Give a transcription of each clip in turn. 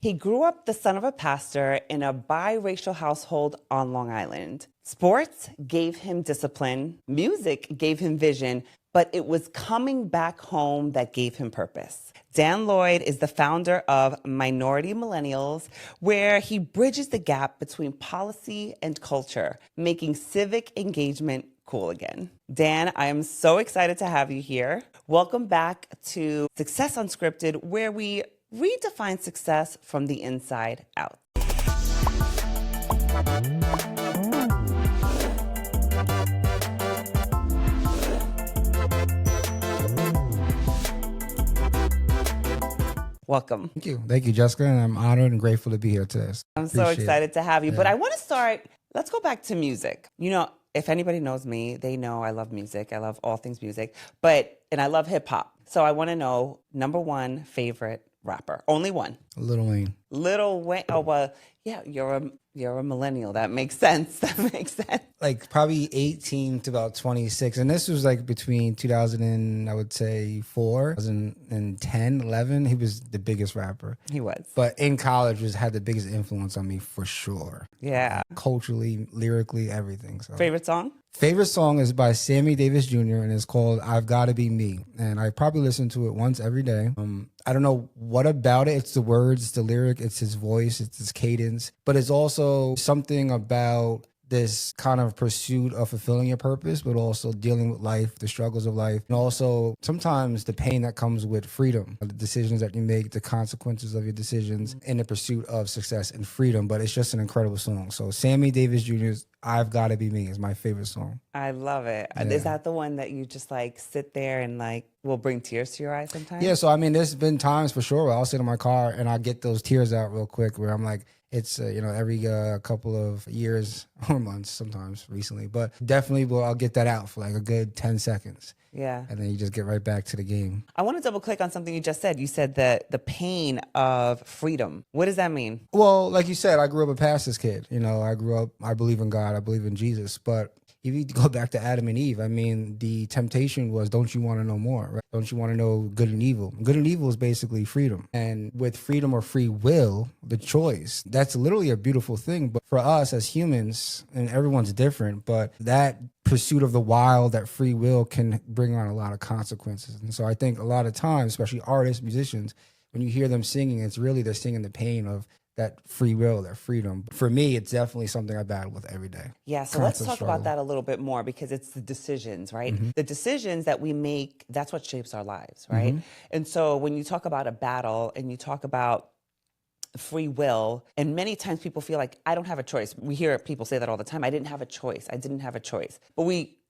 He grew up the son of a pastor in a biracial household on Long Island. Sports gave him discipline, music gave him vision, but it was coming back home that gave him purpose. Dan Lloyd is the founder of Minority Millennials, where he bridges the gap between policy and culture, making civic engagement cool again. Dan, I am so excited to have you here. Welcome back to Success Unscripted, where we redefine success from the inside out. Welcome. Thank you. Thank you, Jessica. And I'm honored and grateful to be here today. I'm so excited to have you. But I want to start, let's go back to music. You know, if anybody knows me, they know I love music. I love all things music, and I love hip hop. So I want to know, number one favorite rapper. Only one. Lil Wayne. Lil Wayne. Oh, well, yeah, you're a millennial. That makes sense. That makes sense. Like probably 18 to about 26. And this was like between 2000 and I would say 2010, 11. He was the biggest rapper. He was. But in college had the biggest influence on me for sure. Yeah. Culturally, lyrically, everything. So. Favorite song? Favorite song is by Sammy Davis Jr. and it's called I've Gotta Be Me. And I probably listen to it once every day. I don't know what about it. It's the words, it's the lyric, it's his voice, it's his cadence. But it's also something about this kind of pursuit of fulfilling your purpose, but also dealing with life, the struggles of life, and also sometimes the pain that comes with freedom, the decisions that you make, the consequences of your decisions in the pursuit of success and freedom. But it's just an incredible song. So Sammy Davis Jr.'s I've Gotta Be Me is my favorite song. I love it. Yeah. Is that the one that you just like sit there and like will bring tears to your eyes sometimes? Yeah, so I mean, there's been times for sure where I'll sit in my car and I'll get those tears out real quick where I'm like, it's, every couple of years or months sometimes recently. But definitely I'll get that out for like a good 10 seconds. Yeah. And then you just get right back to the game. I want to double click on something you just said. You said that the pain of freedom. What does that mean? Well, like you said, I grew up a pastor's kid. I believe in God. I believe in Jesus. But if you go back to Adam and Eve, I mean, the temptation was, don't you want to know more? Right? Don't you want to know good and evil? Good and evil is basically freedom. And with freedom or free will, the choice, that's literally a beautiful thing. But for us as humans, and everyone's different, but that pursuit of the wild, that free will can bring on a lot of consequences. And so I think a lot of times, especially artists, musicians, when you hear them singing, it's really they're singing the pain of that free will, that freedom. For me, it's definitely something I battle with every day. Yeah, so let's talk about that a little bit more because it's the decisions, right? Mm-hmm. The decisions that we make, that's what shapes our lives, right? Mm-hmm. And so when you talk about a battle and you talk about free will, and many times people feel like, I don't have a choice. We hear people say that all the time. I didn't have a choice. I didn't have a choice. But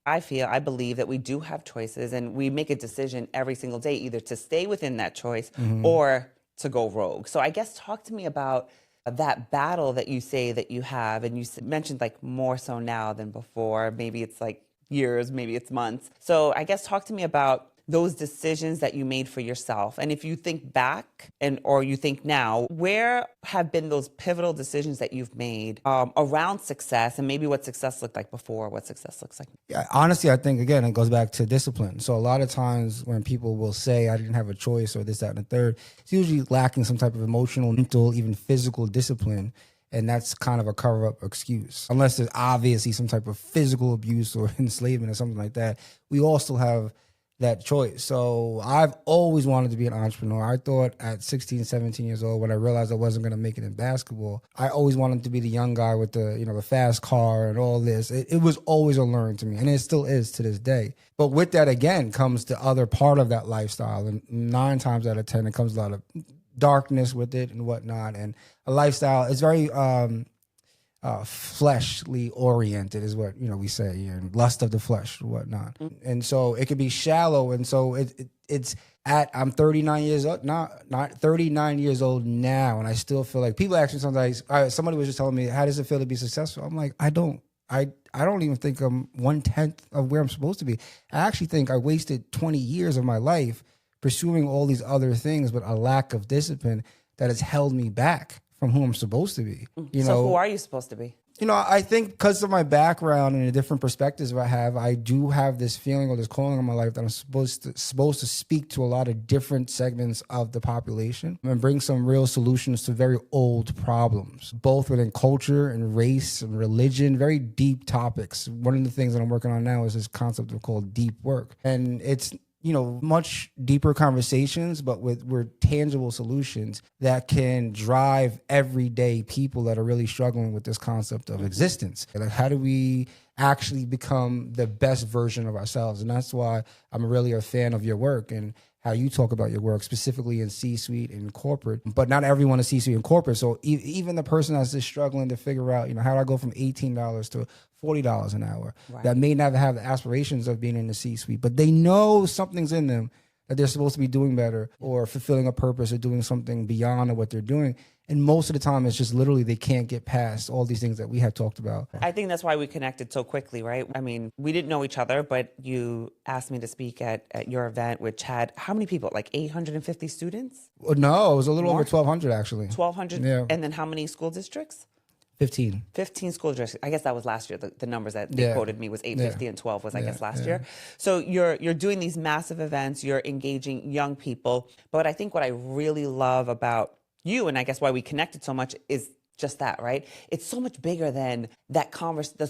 I believe that we do have choices and we make a decision every single day, either to stay within that choice mm-hmm. or to go rogue. So I guess talk to me about that battle that you say that you have, and you mentioned like more so now than before. Maybe it's like years, maybe it's months. So I guess talk to me about those decisions that you made for yourself. And if you think back or you think now, where have been those pivotal decisions that you've made around success and maybe what success looked like before, what success looks like? Yeah, honestly, I think, again, it goes back to discipline. So a lot of times when people will say, I didn't have a choice or this, that, and the third, it's usually lacking some type of emotional, mental, even physical discipline. And that's kind of a cover-up excuse. Unless there's obviously some type of physical abuse or enslavement or something like that, we all still have that choice. So I've always wanted to be an entrepreneur. I thought at 16, 17 years old, when I realized I wasn't going to make it in basketball, I always wanted to be the young guy with the fast car and all this. It was always alluring to me, and it still is to this day. But with that, again, comes the other part of that lifestyle. And 9 times out of 10, it comes a lot of darkness with it and whatnot. And a lifestyle is very fleshly oriented is what we say, and lust of the flesh and whatnot. And so it could be shallow. And so I'm 39 years old, not 39 years old now, and I still feel like people ask me sometimes. Somebody was just telling me, how does it feel to be successful? I'm like, I don't even think I'm 1/10 of where I'm supposed to be. I actually think I wasted 20 years of my life pursuing all these other things, but a lack of discipline that has held me back from who I'm supposed to be. So who are you supposed to be? I think because of my background and the different perspectives I do have this feeling or this calling in my life that I'm supposed to speak to a lot of different segments of the population and bring some real solutions to very old problems, both within culture and race and religion, very deep topics. One of the things that I'm working on now is this concept of called deep work. And it's much deeper conversations, but with tangible solutions that can drive everyday people that are really struggling with this concept of existence. Like, how do we actually become the best version of ourselves? And that's why I'm really a fan of your work and how you talk about your work, specifically in C-suite and corporate. But not everyone is C-suite and corporate. So even the person that's just struggling to figure out, how do I go from $18 to $40 an hour, that may never have the aspirations of being in the C-suite, but they know something's in them that they're supposed to be doing better or fulfilling a purpose or doing something beyond what they're doing. And most of the time, it's just literally they can't get past all these things that we have talked about. I think that's why we connected so quickly, right? I mean, we didn't know each other, but you asked me to speak at your event, which had how many people? Like 850 students? No, it was a little over 1,200 actually. 1,200? Yeah. And then how many school districts? 15. 15 school districts. I guess that was last year. The numbers that they quoted me was 850 and 12 was, I guess, last year. So you're doing these massive events. You're engaging young people. But I think what I really love about you, and I guess why we connected so much, is just that, right? It's so much bigger than that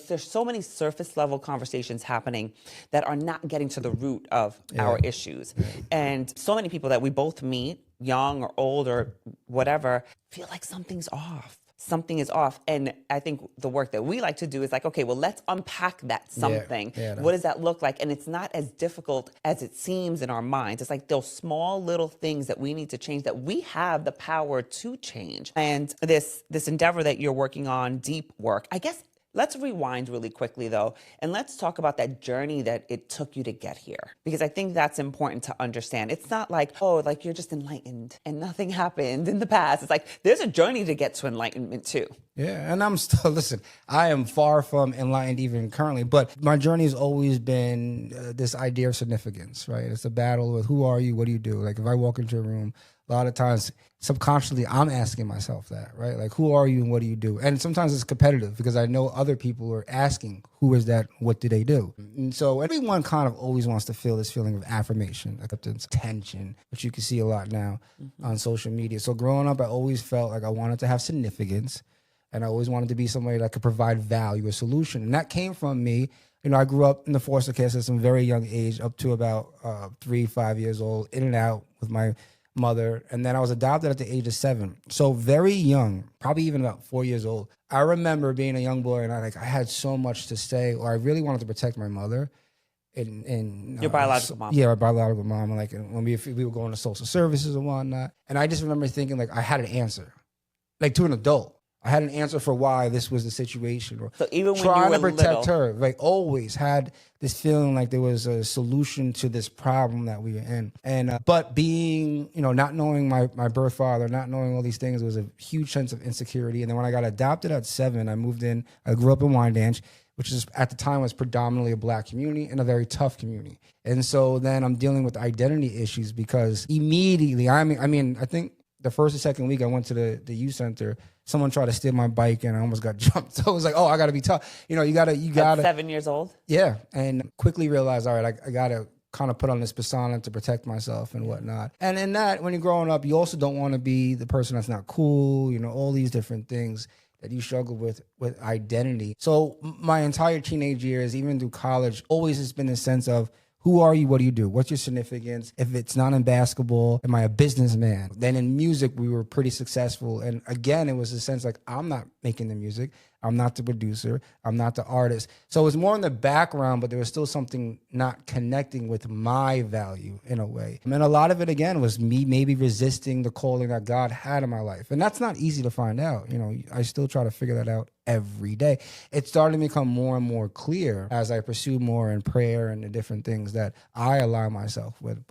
there's so many surface level conversations happening that are not getting to the root of our issues. And so many people that we both meet, young or old or whatever, feel like something's off. Something is off. And I think the work that we like to do is like, okay, well, let's unpack that something. What does that look like? And it's not as difficult as it seems in our minds. It's like those small little things that we need to change, that we have the power to change. And this endeavor that you're working on, deep work, I guess. Let's rewind really quickly, though, and let's talk about that journey that it took you to get here. Because I think that's important to understand. It's not like, oh, like you're just enlightened and nothing happened in the past. It's like there's a journey to get to enlightenment, too. Yeah, and I'm still, listen, I am far from enlightened even currently, but my journey has always been this idea of significance, right? It's a battle with who are you, what do you do? Like if I walk into a room, a lot of times subconsciously I'm asking myself that, right? Like who are you and what do you do? And sometimes it's competitive because I know other people are asking who is that, what do they do? And so everyone kind of always wants to feel this feeling of affirmation, acceptance, attention, which you can see a lot now on social media. So growing up, I always felt like I wanted to have significance. And I always wanted to be somebody that could provide value, a solution. And that came from me. I grew up in the foster care system, very young age, up to about 3-5 years old, in and out with my mother. And then I was adopted at the age of 7. So very young, probably even about 4 years old. I remember being a young boy and I had so much to say, or I really wanted to protect my mother. And your biological mom. Yeah, our biological mom. And like when we were going to social services and whatnot. And I just remember thinking like I had an answer, like to an adult. I had an answer for why this was the situation. Or so even when trying you were to protect little, her, like always had this feeling like there was a solution to this problem that we were in. And but being, not knowing my birth father, not knowing all these things, was a huge sense of insecurity. And then when I got adopted at 7, I moved in. I grew up in Wyandanch, which is at the time was predominantly a black community and a very tough community. And so then I'm dealing with identity issues because immediately, I think the first or second week I went to the youth center, someone tried to steal my bike and I almost got jumped. So I was like, oh, I got to be tough. You got to. At 7 years old? Yeah. And quickly realized, all right, I got to kind of put on this persona to protect myself and whatnot. And in that, when you're growing up, you also don't want to be the person that's not cool, all these different things that you struggle with identity. So my entire teenage years, even through college, always has been a sense of, who are you? What do you do? What's your significance? If it's not in basketball, am I a businessman? Then in music, we were pretty successful. And again, it was a sense like, I'm not making the music. I'm not the producer. I'm not the artist. So it was more in the background, but there was still something not connecting with my value in a way. And a lot of it, again, was me maybe resisting the calling that God had in my life. And that's not easy to find out. I still try to figure that out every day. It's starting to become more and more clear as I pursue more in prayer and the different things that I align myself with.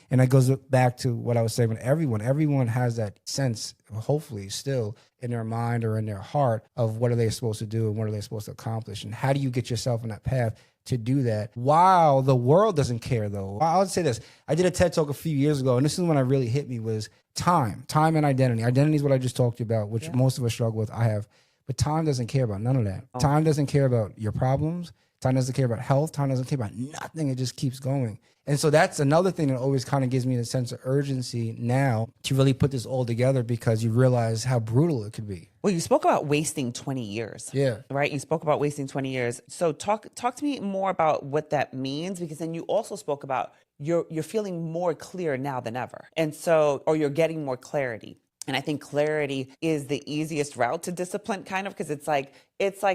And it goes back to what I was saying, everyone has that sense, hopefully still in their mind or in their heart, of what are they supposed to do and what are they supposed to accomplish. And how do you get yourself on that path to do that while the world doesn't care, though? I would say this. I did a TED Talk a few years ago, and this is when I really hit me, was time and identity. Identity is what I just talked to you about, which most of us struggle with. I have. But time doesn't care about none of that. Time doesn't care about your problems. Time doesn't care about health. Time doesn't care about nothing. It just keeps going. And so that's another thing that always kind of gives me the sense of urgency now to really put this all together, because you realize how brutal it could be. Well, you spoke about wasting 20 years. Yeah. Right? You spoke about wasting 20 years. So talk to me more about what that means, because then you also spoke about you're feeling more clear now than ever. And so, or you're getting more clarity. And I think clarity is the easiest route to discipline, kind of, because it's like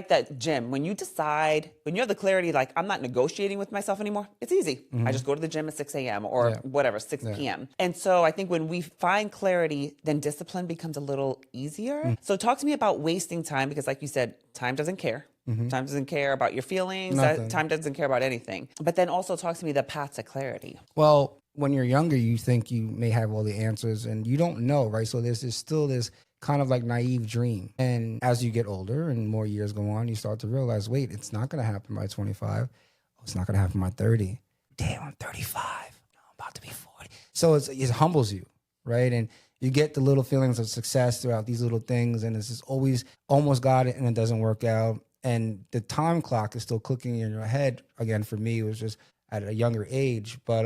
that gym. When you decide, when you have the clarity, like, I'm not negotiating with myself anymore, it's easy. I just go to the gym at 6 a.m. or whatever, 6 p.m. And so I think when we find clarity, then discipline becomes a little easier. So talk to me about wasting time, because like you said, time doesn't care. Time doesn't care about your feelings. Time doesn't care about anything. But then also talk to me the path to clarity. Well, when you're younger, you think you may have all the answers, and you don't know, right? So there's still this kind of like naive dream. And as you get older and more years go on, you start to realize, wait, it's not going to happen by 25. Oh, it's not going to happen by 30. Damn, I'm 35. No, I'm about to be 40. So it humbles you, right? And you get the little feelings of success throughout these little things, and it's just always almost got it, and it doesn't work out. And the time clock is still clicking in your head. Again, for me, it was just at a younger age, but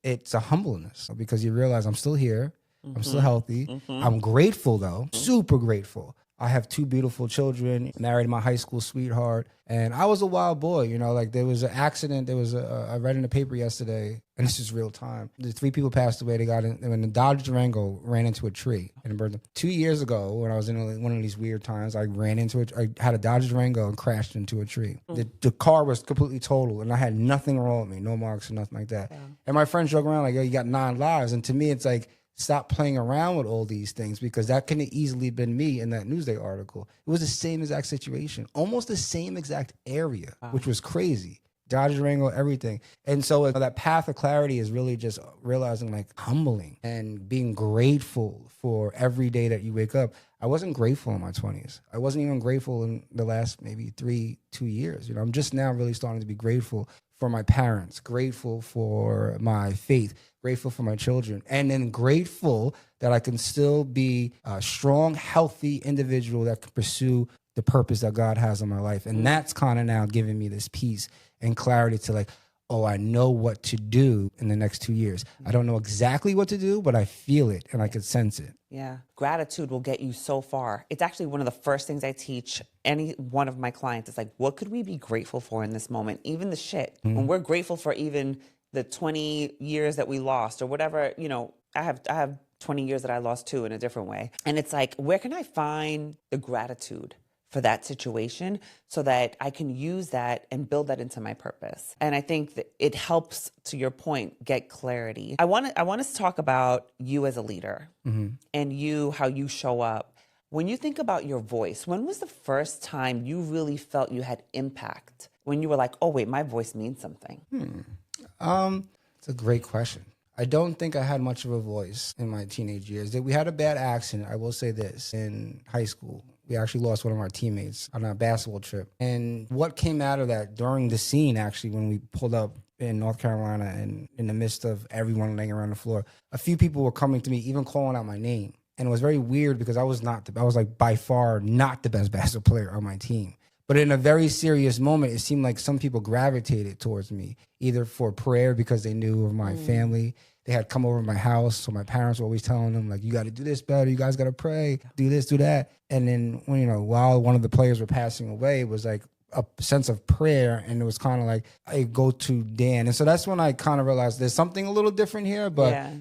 it's a humbleness, because you realize I'm still here. I'm still healthy. I'm grateful, though, super grateful. I have 2 beautiful children, married my high school sweetheart, and I was a wild boy. You know, like, there was an accident. I read in the paper yesterday, and this is real time. The 3 people passed away. They got in when the Dodge Durango ran into a tree and burned them. 2 years ago, when I was in one of these weird times, I had a Dodge Durango and crashed into a tree. The car was completely total, and I had nothing wrong with me, no marks or nothing like that. Yeah. And my friends joke around like, "Yo, you got 9 lives," and to me, it's like, stop playing around with all these things, because that could have easily been me in that Newsday article. It was the same exact situation, almost the same exact area, which was crazy. Dodge Durango, everything. And so that path of clarity is really just realizing, like, humbling and being grateful for every day that you wake up. I wasn't grateful in my 20s. I wasn't even grateful in the last maybe 2 years. You know, I'm just now really starting to be grateful for my parents, grateful for my faith, grateful for my children, and then grateful that I can still be a strong, healthy individual that can pursue the purpose that God has in my life. And that's kind of now giving me this peace and clarity to, like, oh, I know what to do in the next 2 years. I don't know exactly what to do, but I feel it and I can sense it. Yeah. Gratitude will get you so far. It's actually one of the first things I teach any one of my clients. It's like, what could we be grateful for in this moment? Even the shit. When we're grateful for even the 20 years that we lost or whatever, you know, I have 20 years that I lost too in a different way. And it's like, where can I find the gratitude for that situation so that I can use that and build that into my purpose? And I think that it helps, to your point, get clarity. I want us to talk about you as a leader and how you show up. When you think about your voice, when was the first time you really felt you had impact? When you were like, oh, wait, my voice means something? It's a great question. I don't think I had much of a voice in my teenage years. We had a bad accident, I will say this, in high school. We actually lost one of our teammates on a basketball trip. And what came out of that during the scene, actually, when we pulled up in North Carolina and in the midst of everyone laying around the floor, a few people were coming to me, even calling out my name. And it was very weird because I was like by far not the best basketball player on my team. But in a very serious moment, it seemed like some people gravitated towards me, either for prayer because they knew of my family. They had come over to my house, so my parents were always telling them, like, you got to do this better, you guys got to pray, do this, do that. And then, while one of the players were passing away, it was like a sense of prayer, and it was kind of like, I go to Dan. And so that's when I kind of realized there's something a little different here, but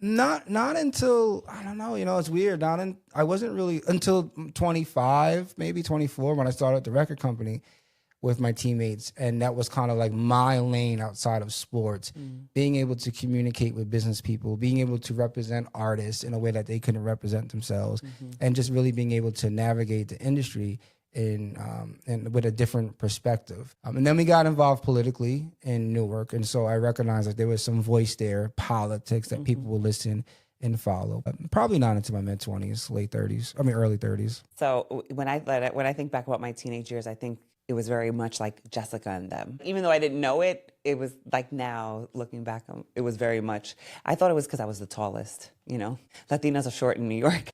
not until, I don't know, it's weird. I wasn't really until 25, maybe 24, when I started the record company with my teammates. And that was kind of like my lane outside of sports, being able to communicate with business people, being able to represent artists in a way that they couldn't represent themselves, and just really being able to navigate the industry and with a different perspective. And then we got involved politically in Newark. And so I recognized that there was some voice there, politics, that people will listen and follow. Probably not into my mid-20s, early 30s. So when I think back about my teenage years, I think it was very much like Jessica and them. Even though I didn't know it, it was like, now looking back, it was very much, I thought it was because I was the tallest, Latinas are short in New York.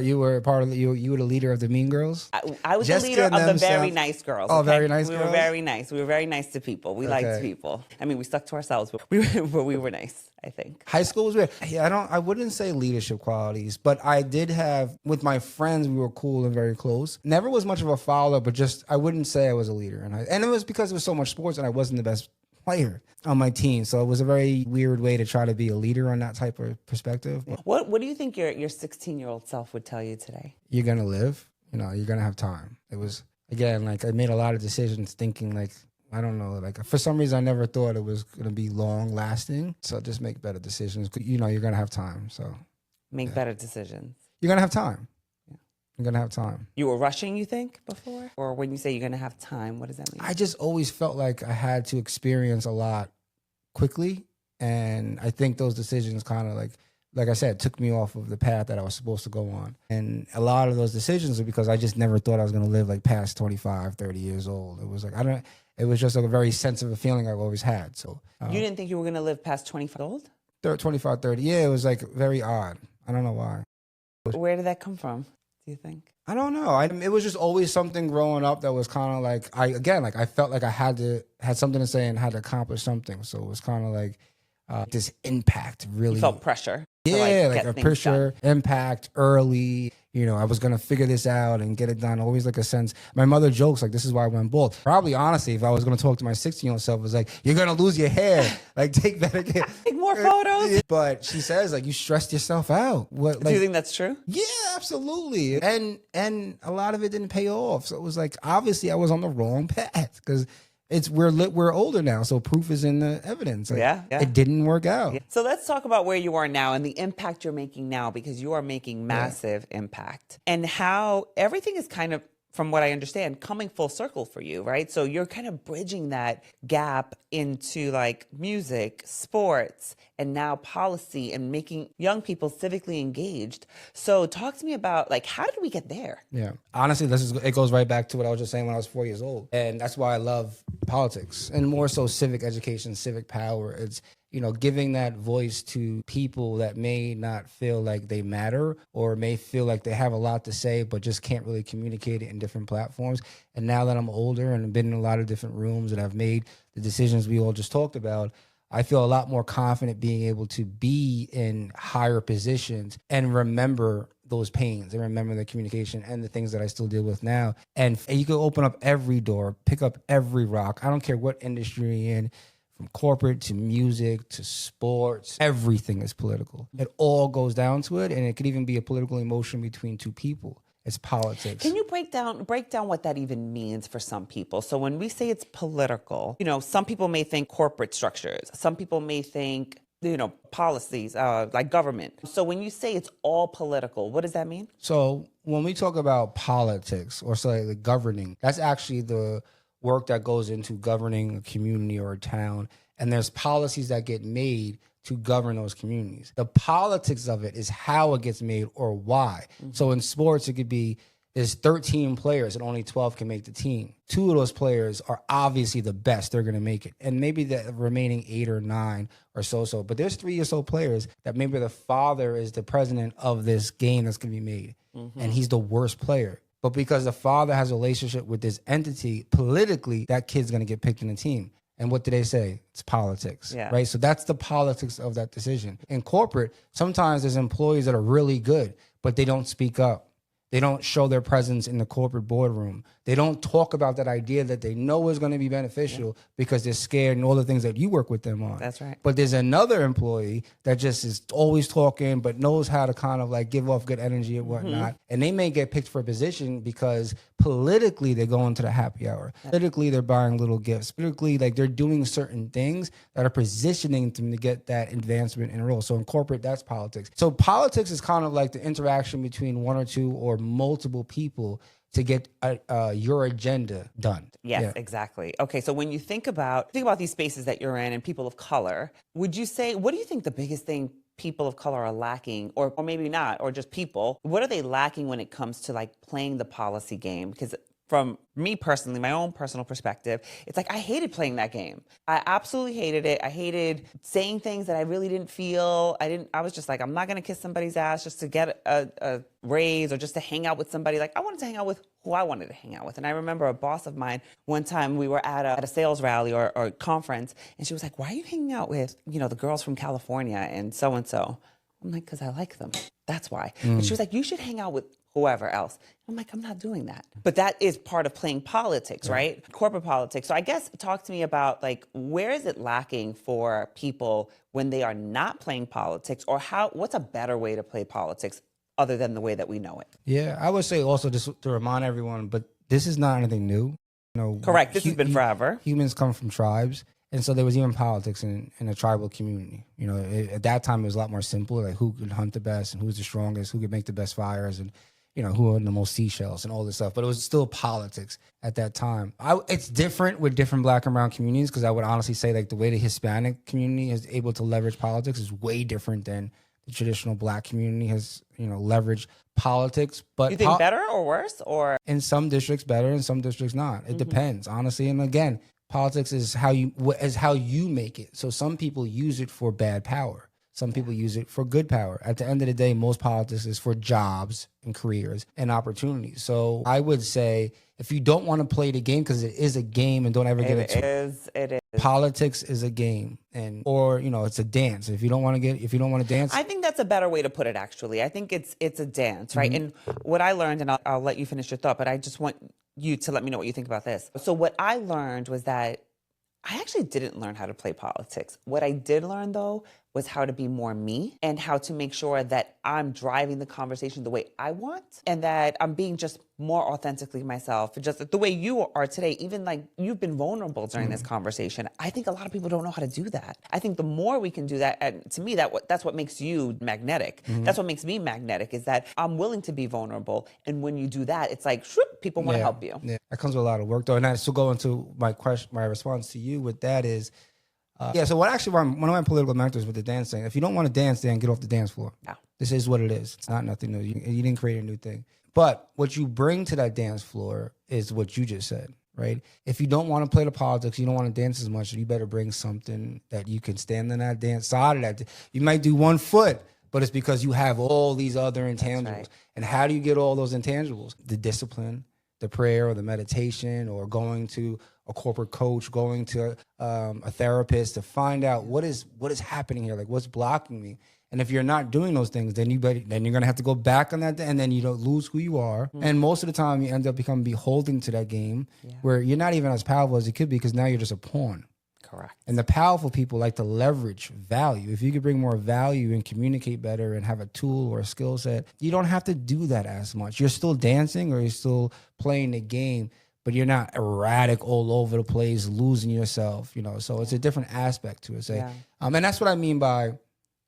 You were part of you were the leader of the Mean Girls. I was Jessica the leader and of the them very sound- nice girls. Oh, okay? very nice We girls? were very nice. We were very nice to people. We liked Okay. people. I mean, we stuck to ourselves, but we were nice, I think. High school was weird. Yeah, I wouldn't say leadership qualities, but I did have, with my friends, we were cool and very close. Never was much of a follower, but just, I wouldn't say I was a leader. And it was because there was so much sports and I wasn't the best player on my team. So it was a very weird way to try to be a leader on that type of perspective. But What do you think your 16-year-old self would tell you today? you're going to live, you're going to have time. It was, again, like I made a lot of decisions thinking like, I don't know, like for some reason I never thought it was going to be long lasting. So just make better decisions. You're going to have time. So Make better decisions. you're going to have time. You're going to have time. You were rushing, you think, before? Or when you say you're going to have time, what does that mean? I just always felt like I had to experience a lot quickly. And I think those decisions kind of like I said, took me off of the path that I was supposed to go on. And a lot of those decisions are because I just never thought I was going to live like past 25, 30 years old. It was like, it was just like a very sensitive feeling I've always had. So you didn't think you were going to live past 25 old? 25, 30. Yeah, it was like very odd. I don't know why. Where did that come from, do you think? I don't know. It was just always something growing up that was kind of like, I felt like I had something to say and had to accomplish something. So it was kind of like this impact really. You felt pressure. Yeah, like get a things pressure, impact early. I was going to figure this out and get it done. Always like a sense. My mother jokes like, this is why I went bald. Probably, honestly, if I was going to talk to my 16-year-old self, it was like, you're going to lose your hair. Like, take better care. Take more photos. But she says, like, you stressed yourself out. What? Do you think that's true? Yeah, absolutely. And a lot of it didn't pay off. So it was like, obviously, I was on the wrong path because we're older now, so proof is in the evidence. Like, Yeah. it didn't work out. Yeah. So let's talk about where you are now and the impact you're making now, because you are making massive impact, and how everything is kind of, from what I understand, coming full circle for you, right? So you're kind of bridging that gap into like music, sports, and now policy, and making young people civically engaged. So talk to me about like, how did we get there? Yeah. Honestly, it goes right back to what I was just saying when I was 4 years old. And that's why I love politics, and more so civic education, civic power. It's, giving that voice to people that may not feel like they matter or may feel like they have a lot to say, but just can't really communicate it in different platforms. And now that I'm older and I've been in a lot of different rooms and I've made the decisions we all just talked about, I feel a lot more confident being able to be in higher positions and remember those pains and remember the communication and the things that I still deal with now. And you can open up every door, pick up every rock. I don't care what industry you're in, from corporate to music to sports, everything is political. It all goes down to it, and it could even be a political emotion between two people. It's politics. Can you break down what that even means for some people? So when we say it's political, some people may think corporate structures. Some people may think, policies, like government. So when you say it's all political, what does that mean? So when we talk about politics or like governing, that's actually the work that goes into governing a community or a town. And there's policies that get made to govern those communities. The politics of it is how it gets made or why. Mm-hmm. So in sports, it could be there's 13 players and only 12 can make the team. 2 of those players are obviously the best. They're going to make it. And maybe the remaining 8 or 9 or so. But there's 3 or so players that maybe the father is the president of this game that's going to be made. Mm-hmm. And he's the worst player. But because the father has a relationship with this entity, politically, that kid's going to get picked in the team. And what do they say? It's politics, right? So that's the politics of that decision. In corporate, sometimes there's employees that are really good, but they don't speak up. They don't show their presence in the corporate boardroom. They don't talk about that idea that they know is going to be beneficial because they're scared and all the things that you work with them on. That's right. But there's another employee that just is always talking but knows how to kind of like give off good energy and whatnot. Mm-hmm. And they may get picked for a position because politically they're going to the happy hour. Politically they're buying little gifts. Politically, like they're doing certain things that are positioning them to get that advancement in a role. So in corporate, that's politics. So politics is kind of like the interaction between 1 or 2 or multiple people to get your agenda done. Yes, exactly. Okay, so when you think about these spaces that you're in and people of color, would you say, what do you think the biggest thing people of color are lacking, or maybe not, or just people, what are they lacking when it comes to like playing the policy game? Because from me personally, my own personal perspective, it's like I hated playing that game. I absolutely hated it. I hated saying things that I really didn't feel. I was just like, I'm not going to kiss somebody's ass just to get a raise or just to hang out with somebody. Like, I wanted to hang out with who I wanted to hang out with. And I remember a boss of mine, one time we were at a sales rally or conference, and she was like, why are you hanging out with, the girls from California and so-and-so? I'm like, because I like them. That's why. And she was like, you should hang out with whoever else. I'm like, I'm not doing that. But that is part of playing politics, right? Corporate politics. So I guess talk to me about, like, where is it lacking for people when they are not playing politics, or what's a better way to play politics other than the way that we know it? Yeah, I would say also, just to remind everyone, but this is not anything new. Correct. This has been forever. Humans come from tribes. And so there was even politics in a tribal community. At that time, it was a lot more simple, like who could hunt the best and who's the strongest, who could make the best fires, and, who owned the most seashells and all this stuff. But it was still politics at that time. It's different with different Black and brown communities, because I would honestly say, like, the way the Hispanic community is able to leverage politics is way different than the traditional Black community has, leveraged politics. But you think better or worse? Or in some districts better, in some districts not. It depends, honestly. And again, politics is how you make it. So some people use it for bad power. Some people use it for good power. At the end of the day, most politics is for jobs and careers and opportunities. So I would say, if you don't want to play the game, because it is a game, and don't ever get it is. Politics is a game, or it's a dance. If you don't want to dance, I think that's a better way to put it. Actually, I think it's a dance, right? And what I learned, and I'll let you finish your thought, but I just want you to let me know what you think about this. So what I learned was that I actually didn't learn how to play politics. What I did learn, though, was how to be more me, and how to make sure that I'm driving the conversation the way I want, and that I'm being just more authentically myself, just the way you are today. Even like you've been vulnerable during this conversation. I think a lot of people don't know how to do that. I think the more we can do that, and to me, that's what makes you magnetic. That's what makes me magnetic, is that I'm willing to be vulnerable. And when you do that, it's like, shoop, people want to help you. Yeah, that comes with a lot of work, though. And I still go into my response to you with that is, so one of my political mentors with the dancing, if you don't want to dance, then get off the dance floor. Yeah. This is what it is. It's not nothing new. You didn't create a new thing. But what you bring to that dance floor is what you just said, right? If you don't want to play the politics, you don't want to dance as much, you better bring something that you can stand on that dance side of that. You might do one foot, but it's because you have all these other intangibles. Right. And how do you get all those intangibles? The discipline, the prayer, or the meditation, or going to a corporate coach, going to a therapist to find out what is happening here, like what's blocking me. And if you're not doing those things, then you're gonna have to go back on that, and then you don't lose who you are. And most of the time, you end up becoming beholden to that game, where you're not even as powerful as you could be, because now you're just a pawn. Correct. And the powerful people like to leverage value. If you could bring more value and communicate better and have a tool or a skill set, you don't have to do that as much. You're still dancing, or you're still playing the game, but you're not erratic all over the place, losing yourself, So it's a different aspect to it. And that's what I mean by,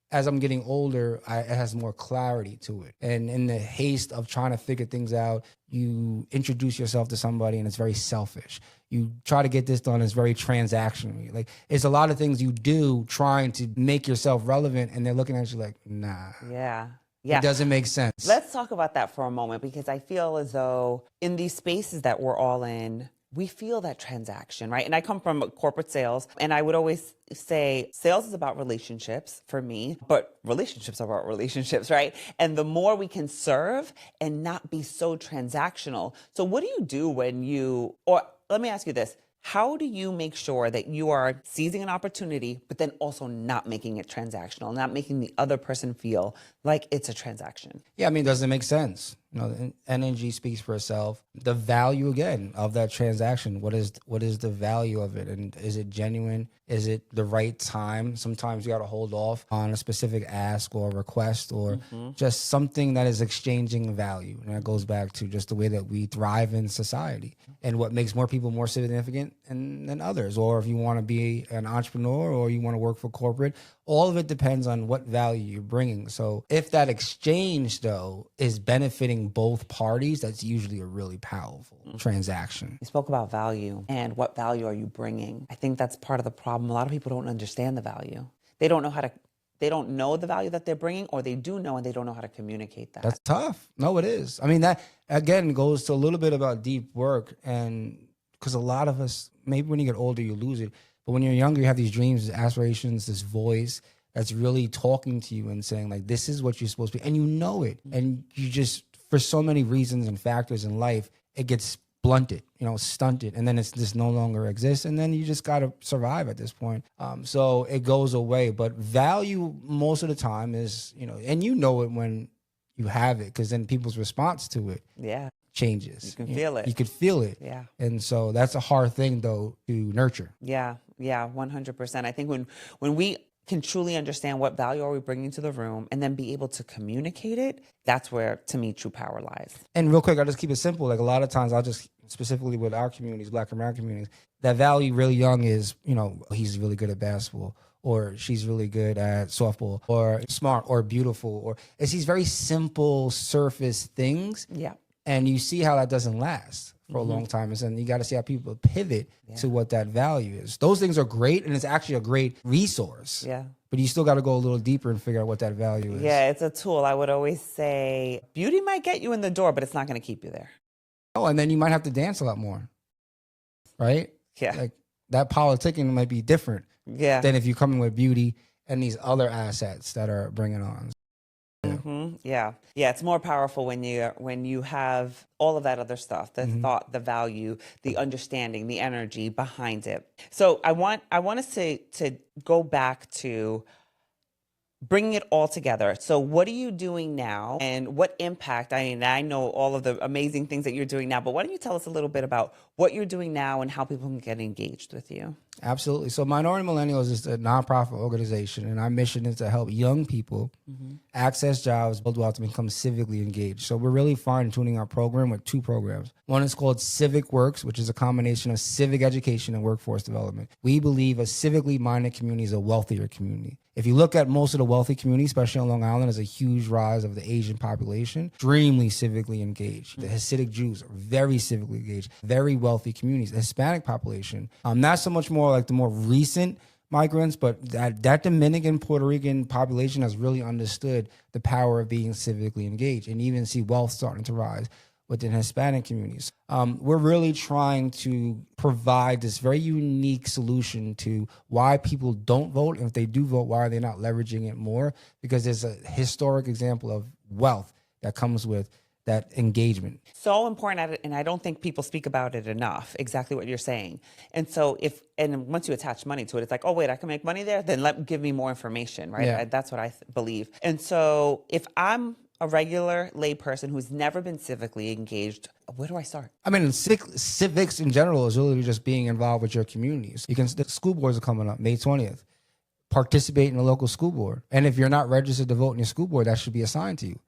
as I'm getting older, it has more clarity to it. And in the haste of trying to figure things out, you introduce yourself to somebody, and it's very selfish. You try to get this done, it's very transactional. Like, it's a lot of things you do trying to make yourself relevant, and they're looking at you like, nah. Yeah. It doesn't make sense. Let's talk about that for a moment, because I feel as though in these spaces that we're all in, we feel that transaction, right? And I come from corporate sales, and I would always say sales is about relationships for me, but relationships are about relationships, right? And the more we can serve and not be so transactional. So what do you do or let me ask you this. How do you make sure that you are seizing an opportunity, but then also not making it transactional, not making the other person feel like it's a transaction? Yeah, I mean, does it make sense? The energy speaks for itself. The value, again, of that transaction, what is the value of it? And is it genuine? Is it the right time? Sometimes you got to hold off on a specific ask or request, or just something that is exchanging value. And that goes back to just the way that we thrive in society, and what makes more people more significant than others. Or if you want to be an entrepreneur, or you want to work for corporate, all of it depends on what value you're bringing. So if that exchange, though, is benefiting both parties, that's usually a really powerful transaction. You spoke about value, and what value are you bringing? I think that's part of the problem. A lot of people don't understand the value. They don't know how to they don't know the value that they're bringing, or they do know and they don't know how to communicate that. That's tough. No, it is. I mean, that again goes to a little bit about deep work, and because a lot of us, maybe when you get older, you lose it. But when you're younger, you have these dreams, these aspirations, this voice that's really talking to you and saying, like, this is what you're supposed to be. And you know it. And you just, for so many reasons and factors in life, it gets blunted, stunted. And then it's just no longer exists. And then you just got to survive at this point. So it goes away. But value most of the time is, and you know it when you have it, because then people's response to it changes. You can feel it. You could feel it. Yeah. And so that's a hard thing, though, to nurture. Yeah, 100%. I think when we can truly understand what value are we bringing to the room and then be able to communicate it, that's where, to me, true power lies. And real quick, I'll just keep it simple. Like, a lot of times I'll just, specifically with our communities, Black and brown communities, that value really young is, he's really good at basketball, or she's really good at softball, or smart, or beautiful, or it's these very simple surface things. Yeah. And you see how that doesn't last for a long time. And then you got to see how people pivot to what that value is. Those things are great, and it's actually a great resource. Yeah. But you still got to go a little deeper and figure out what that value is. Yeah, it's a tool. I would always say beauty might get you in the door, but it's not going to keep you there. Oh, and then you might have to dance a lot more, right? Yeah. Like, that politicking might be different than if you come in with beauty and these other assets that are bringing on. Yeah. It's more powerful when you have all of that other stuff, the thought, the value, the understanding, the energy behind it. So I want us to go back to bringing it all together. So what are you doing now, and what impact? I mean, I know all of the amazing things that you're doing now, but why don't you tell us a little bit about what you're doing now and how people can get engaged with you? Absolutely. So Minority Millennials is a nonprofit organization, and our mission is to help young people access jobs, build wealth, and become civically engaged. So we're really fine-tuning our program with 2 programs. One is called Civic Works, which is a combination of civic education and workforce development. We believe a civically minded community is a wealthier community. If you look at most of the wealthy communities, especially on Long Island, there's a huge rise of the Asian population, extremely civically engaged. The Hasidic Jews are very civically engaged, very wealthy communities. The Hispanic population, not so much more like the more recent migrants, but that Dominican, Puerto Rican population has really understood the power of being civically engaged, and even see wealth starting to rise within Hispanic communities. We're really trying to provide this very unique solution to why people don't vote. And if they do vote, why are they not leveraging it more? Because there's a historic example of wealth that comes with that engagement. So important, and I don't think people speak about it enough, exactly what you're saying. And so once you attach money to it, it's like, oh, wait, I can make money there? Then give me more information, right? Yeah. That's what I believe. And so if I'm a regular lay person who's never been civically engaged, where do I start? I mean, civics in general is really just being involved with your communities. The school boards are coming up May 20th. Participate in the local school board. And if you're not registered to vote in your school board, that should be assigned to you.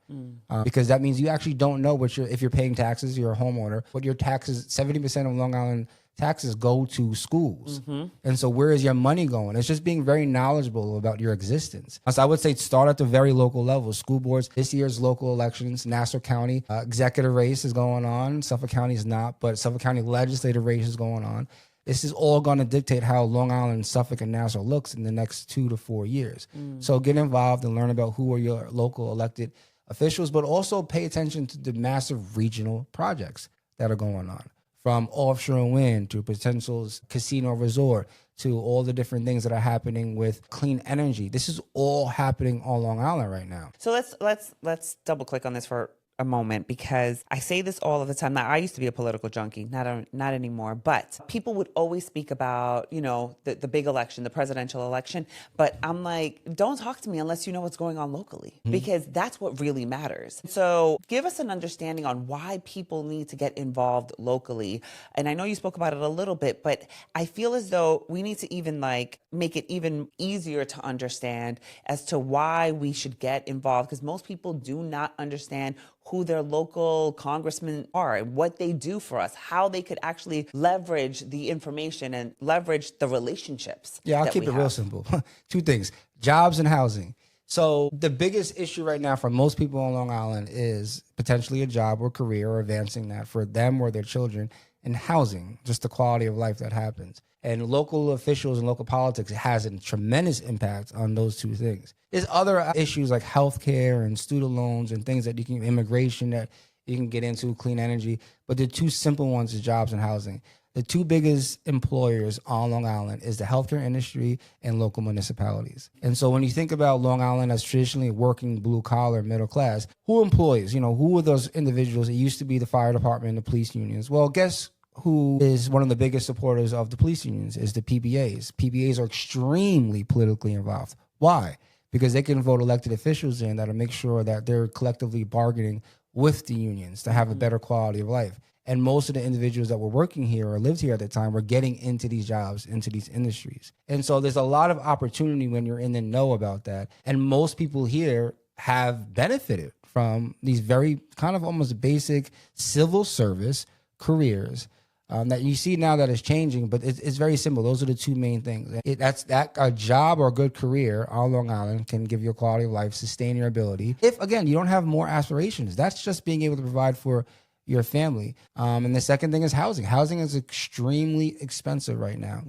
Because that means you actually don't know if you're paying taxes, you're a homeowner, what your taxes, 70% of Long Island taxes go to schools. And so where is your money going? It's just being very knowledgeable about your existence. So I would say start at the very local level. School boards, this year's local elections, Nassau County executive race is going on. Suffolk County is not, but Suffolk County legislative race is going on. This is all going to dictate how Long Island, Suffolk, and Nassau looks in the next 2 to 4 years. So get involved and learn about who are your local elected officials, but also pay attention to the massive regional projects that are going on. From offshore wind to potential casino resort to all the different things that are happening with clean energy. This is all happening on Long Island right now. So let's double click on this for a moment, because I say this all of the time. Now, I used to be a political junkie, not anymore, but people would always speak about, the big election, the presidential election. But I'm like, don't talk to me unless you know what's going on locally, because that's what really matters. So give us an understanding on why people need to get involved locally. And I know you spoke about it a little bit, but I feel as though we need to even make it even easier to understand as to why we should get involved, because most people do not understand who their local congressmen are and what they do for us, how they could actually leverage the information and leverage the relationships. Yeah, I'll keep it real simple. 2 things, jobs and housing. So the biggest issue right now for most people on Long Island is potentially a job or career or advancing that for them or their children. and housing, just the quality of life that happens. And local officials and local politics, it has a tremendous impact on those two things. There's other issues like healthcare and student loans and things that you can, immigration that you can get into, clean energy. But the two simple ones is jobs and housing. The two biggest employers on Long Island is the healthcare industry and local municipalities. And so when you think about Long Island as traditionally working blue collar, middle class, who employs, who are those individuals? It used to be the fire department and the police unions. Well, guess who is one of the biggest supporters of the police unions is the PBAs. PBAs are extremely politically involved. Why? Because they can vote elected officials in that'll make sure that they're collectively bargaining with the unions to have a better quality of life. And most of the individuals that were working here or lived here at the time were getting into these jobs, into these industries. And so there's a lot of opportunity when you're in the know about that. And most people here have benefited from these very kind of almost basic civil service careers that you see now that is changing, but it's very simple. Those are the two main things. That's a job or a good career on Long Island can give you a quality of life, sustain your ability. If, again, you don't have more aspirations, that's just being able to provide for your family. And the second thing is housing. Housing is extremely expensive right now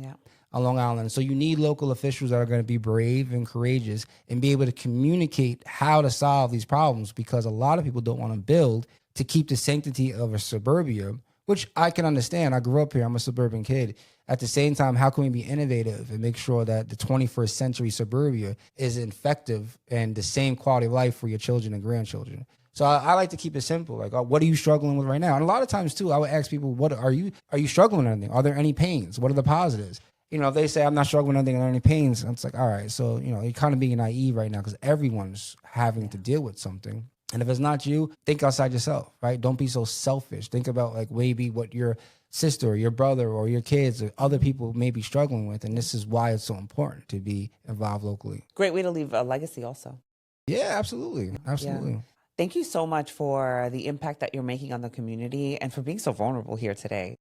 on Long Island. So you need local officials that are going to be brave and courageous and be able to communicate how to solve these problems, because a lot of people don't want to build to keep the sanctity of a suburbia, which I can understand. I grew up here. I'm a suburban kid. At the same time, how can we be innovative and make sure that the 21st century suburbia is effective and the same quality of life for your children and grandchildren? So I like to keep it simple. Like, what are you struggling with right now? And a lot of times, too, I would ask people, what are you struggling with anything? Are there any pains? What are the positives? If they say, I'm not struggling with anything or any pains, it's like, all right, so, you're kind of being naive right now because everyone's having to deal with something. And if it's not you, think outside yourself, right? Don't be so selfish. Think about like maybe what your sister or your brother or your kids or other people may be struggling with. And this is why it's so important to be involved locally. Great way to leave a legacy also. Yeah, absolutely. Absolutely. Yeah. Thank you so much for the impact that you're making on the community and for being so vulnerable here today.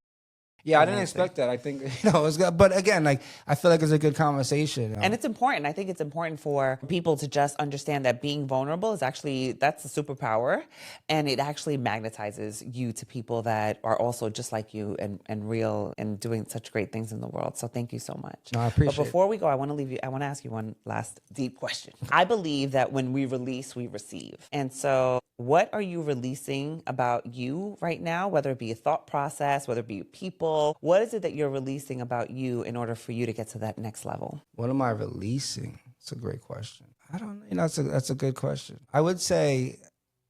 Yeah, I didn't expect that. I think, it's good. But again, like, I feel like it's a good conversation. And it's important. I think it's important for people to just understand that being vulnerable is actually, that's a superpower. And it actually magnetizes you to people that are also just like you and real and doing such great things in the world. So thank you so much. No, I appreciate it. But before we go, I want to ask you one last deep question. I believe that when we release, we receive. And so what are you releasing about you right now, whether it be a thought process, whether it be people? What is it that you're releasing about you in order for you to get to that next level? What am I releasing? It's a great question. I don't know. That's a good question. I would say,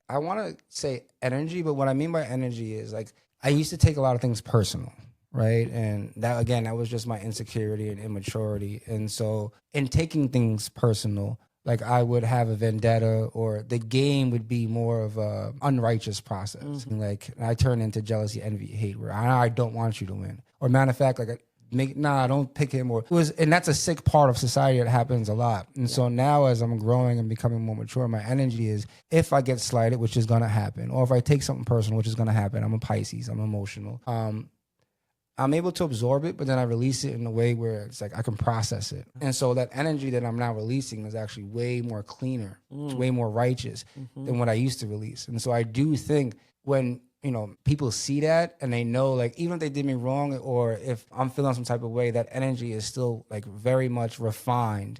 I want to say energy, but what I mean by energy is like, I used to take a lot of things personal, right? And that, again, that was just my insecurity and immaturity. And so in taking things personal, like I would have a vendetta, or the game would be more of a unrighteous process. Mm-hmm. Like I turn into jealousy, envy, hate, where I don't want you to win. Or matter of fact, like don't pick him. And that's a sick part of society that happens a lot. And so now as I'm growing and becoming more mature, my energy is, if I get slighted, which is going to happen, or if I take something personal, which is going to happen, I'm a Pisces, I'm emotional. I'm able to absorb it, but then I release it in a way where it's like I can process it. And so that energy that I'm now releasing is actually way more cleaner, it's way more righteous than what I used to release. And so I do think when, people see that and they know, like, even if they did me wrong or if I'm feeling some type of way, that energy is still like very much refined.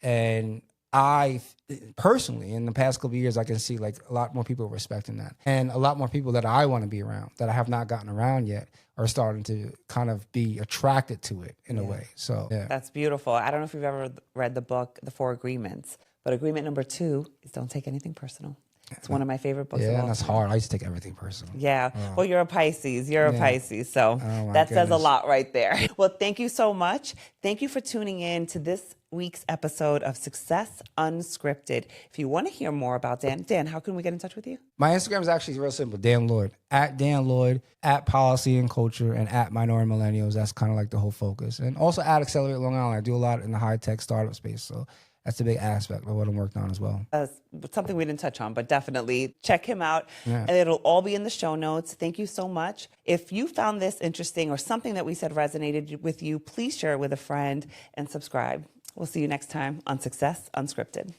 And I personally, in the past couple of years, I can see like a lot more people respecting that, and a lot more people that I want to be around that I have not gotten around yet are starting to kind of be attracted to it in a way. So that's beautiful. I don't know if you've ever read the book, The 4 Agreements, but agreement number 2 is don't take anything personal. It's one of my favorite books. Yeah, and that's hard. I used to take everything personal. Yeah. Oh. Well, you're a Pisces. A Pisces. So that says a lot right there. Well, thank you so much. Thank you for tuning in to this week's episode of Success Unscripted. If you want to hear more about Dan, how can we get in touch with you? My Instagram is actually real simple, Dan Lloyd. At Dan Lloyd, at Policy and Culture, and at Minority Millennials. That's kind of like the whole focus. And also at Accelerate Long Island. I do a lot in the high-tech startup space, so that's a big aspect of what I'm working on as well. Something we didn't touch on, but definitely check him out. Yeah. And it'll all be in the show notes. Thank you so much. If you found this interesting or something that we said resonated with you, please share it with a friend and subscribe. We'll see you next time on Success Unscripted.